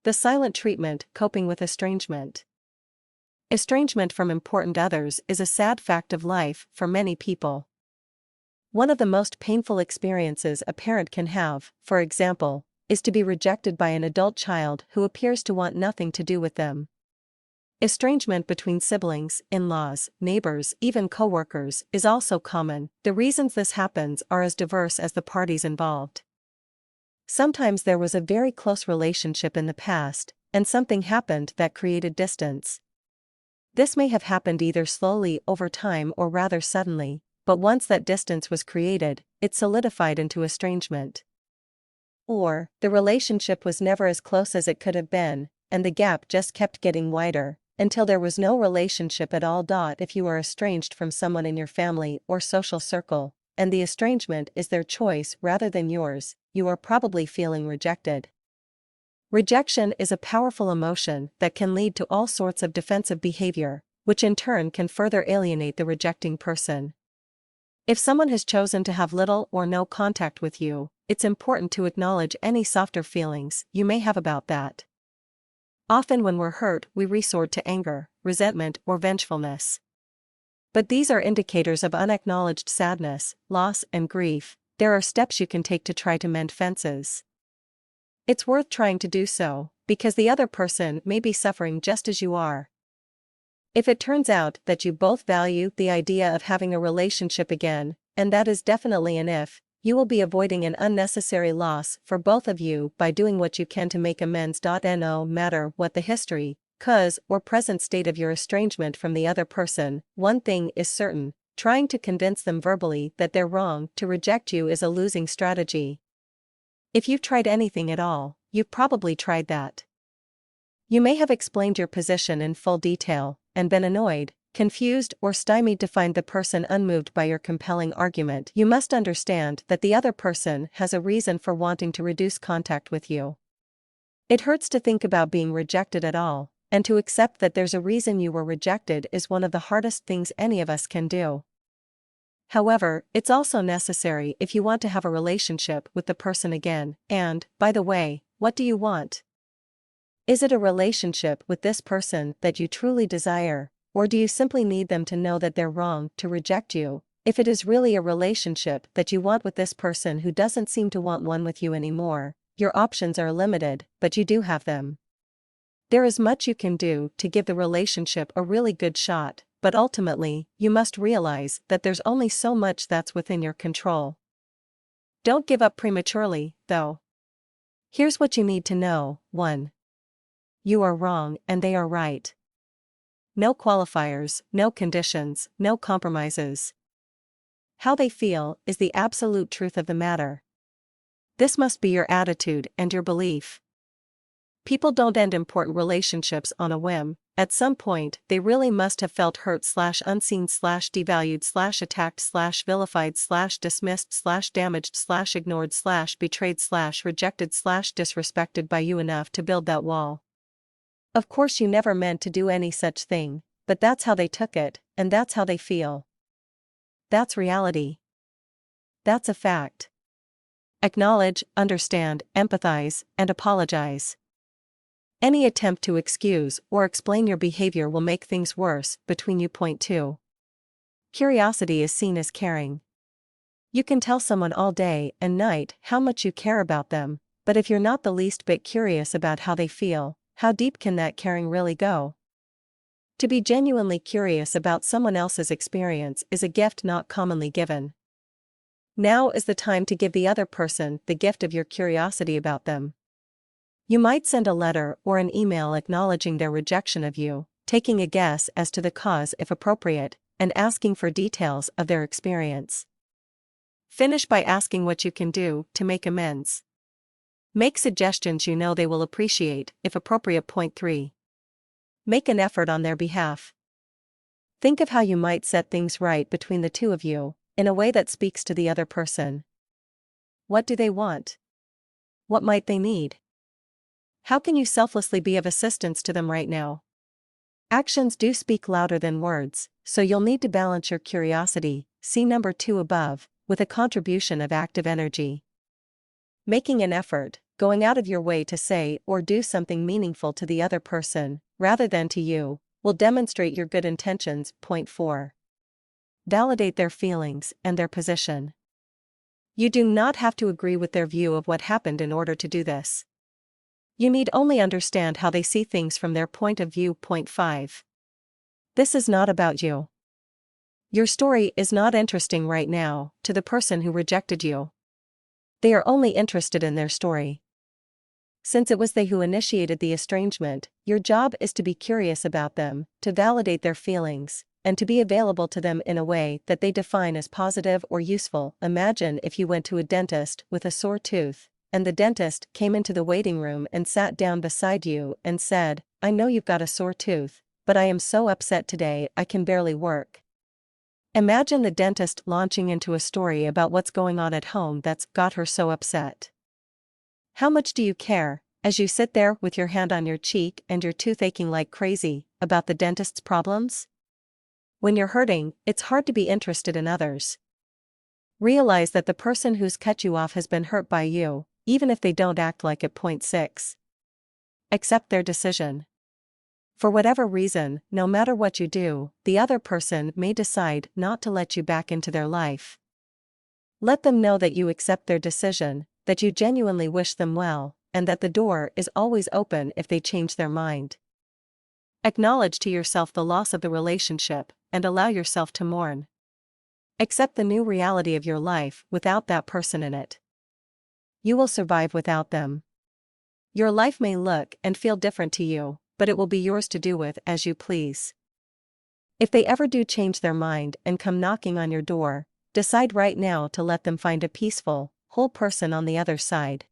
The silent treatment, coping with estrangement. Estrangement from important others is a sad fact of life for many people. One of the most painful experiences a parent can have, for example, is to be rejected by an adult child who appears to want nothing to do with them. Estrangement between siblings, in-laws, neighbors, even co-workers, is also common. The reasons this happens are as diverse as the parties involved. Sometimes there was a very close relationship in the past, and something happened that created distance. This may have happened either slowly over time or rather suddenly, but once that distance was created, it solidified into estrangement. Or, the relationship was never as close as it could have been, and the gap just kept getting wider, until there was no relationship at all. If you are estranged from someone in your family or social circle, and the estrangement is their choice rather than yours, you are probably feeling rejected. Rejection is a powerful emotion that can lead to all sorts of defensive behavior, which in turn can further alienate the rejecting person. If someone has chosen to have little or no contact with you, it's important to acknowledge any softer feelings you may have about that. Often when we're hurt, we resort to anger, resentment, or vengefulness. But these are indicators of unacknowledged sadness, loss, and grief. There are steps you can take to try to mend fences. It's worth trying to do so, because the other person may be suffering just as you are. If it turns out that you both value the idea of having a relationship again, and that is definitely an if, you will be avoiding an unnecessary loss for both of you by doing what you can to make amends. No matter what the history, cause, or present state of your estrangement from the other person, one thing is certain: trying to convince them verbally that they're wrong to reject you is a losing strategy. If you've tried anything at all, you've probably tried that. You may have explained your position in full detail, and been annoyed, confused, or stymied to find the person unmoved by your compelling argument. You must understand that the other person has a reason for wanting to reduce contact with you. It hurts to think about being rejected at all, and to accept that there's a reason you were rejected is one of the hardest things any of us can do. However, it's also necessary if you want to have a relationship with the person again. And, by the way, what do you want? Is it a relationship with this person that you truly desire, or do you simply need them to know that they're wrong to reject you? If it is really a relationship that you want with this person who doesn't seem to want one with you anymore, your options are limited, but you do have them. There is much you can do to give the relationship a really good shot, but ultimately, you must realize that there's only so much that's within your control. Don't give up prematurely, though. Here's what you need to know. 1. You are wrong and they are right. No qualifiers, no conditions, no compromises. How they feel is the absolute truth of the matter. This must be your attitude and your belief. People don't end important relationships on a whim. At some point, they really must have felt hurt / unseen / devalued / attacked / vilified / dismissed / damaged / ignored / betrayed / rejected / disrespected by you enough to build that wall. Of course you never meant to do any such thing, but that's how they took it, and that's how they feel. That's reality. That's a fact. Acknowledge, understand, empathize, and apologize. Any attempt to excuse or explain your behavior will make things worse between you. 2. Curiosity is seen as caring. You can tell someone all day and night how much you care about them, but if you're not the least bit curious about how they feel, how deep can that caring really go? To be genuinely curious about someone else's experience is a gift not commonly given. Now is the time to give the other person the gift of your curiosity about them. You might send a letter or an email acknowledging their rejection of you, taking a guess as to the cause if appropriate, and asking for details of their experience. Finish by asking what you can do to make amends. Make suggestions you know they will appreciate, if appropriate. 3. Make an effort on their behalf. Think of how you might set things right between the two of you, in a way that speaks to the other person. What do they want? What might they need? How can you selflessly be of assistance to them right now? Actions do speak louder than words, so you'll need to balance your curiosity, see number 2 above, with a contribution of active energy. Making an effort. Going out of your way to say or do something meaningful to the other person, rather than to you, will demonstrate your good intentions. Point 4. Validate their feelings and their position. You do not have to agree with their view of what happened in order to do this. You need only understand how they see things from their point of view. Point 5. This is not about you. Your story is not interesting right now to the person who rejected you. They are only interested in their story. Since it was they who initiated the estrangement, your job is to be curious about them, to validate their feelings, and to be available to them in a way that they define as positive or useful. Imagine if you went to a dentist with a sore tooth, and the dentist came into the waiting room and sat down beside you and said, "I know you've got a sore tooth, but I am so upset today I can barely work." Imagine the dentist launching into a story about what's going on at home that's got her so upset. How much do you care, as you sit there with your hand on your cheek and your tooth aching like crazy, about the dentist's problems? When you're hurting, it's hard to be interested in others. Realize that the person who's cut you off has been hurt by you, even if they don't act like it. Point 6. Accept their decision. For whatever reason, no matter what you do, the other person may decide not to let you back into their life. Let them know that you accept their decision, that you genuinely wish them well, and that the door is always open if they change their mind. Acknowledge to yourself the loss of the relationship, and allow yourself to mourn. Accept the new reality of your life without that person in it. You will survive without them. Your life may look and feel different to you, but it will be yours to do with as you please. If they ever do change their mind and come knocking on your door, decide right now to let them find a peaceful, whole person on the other side.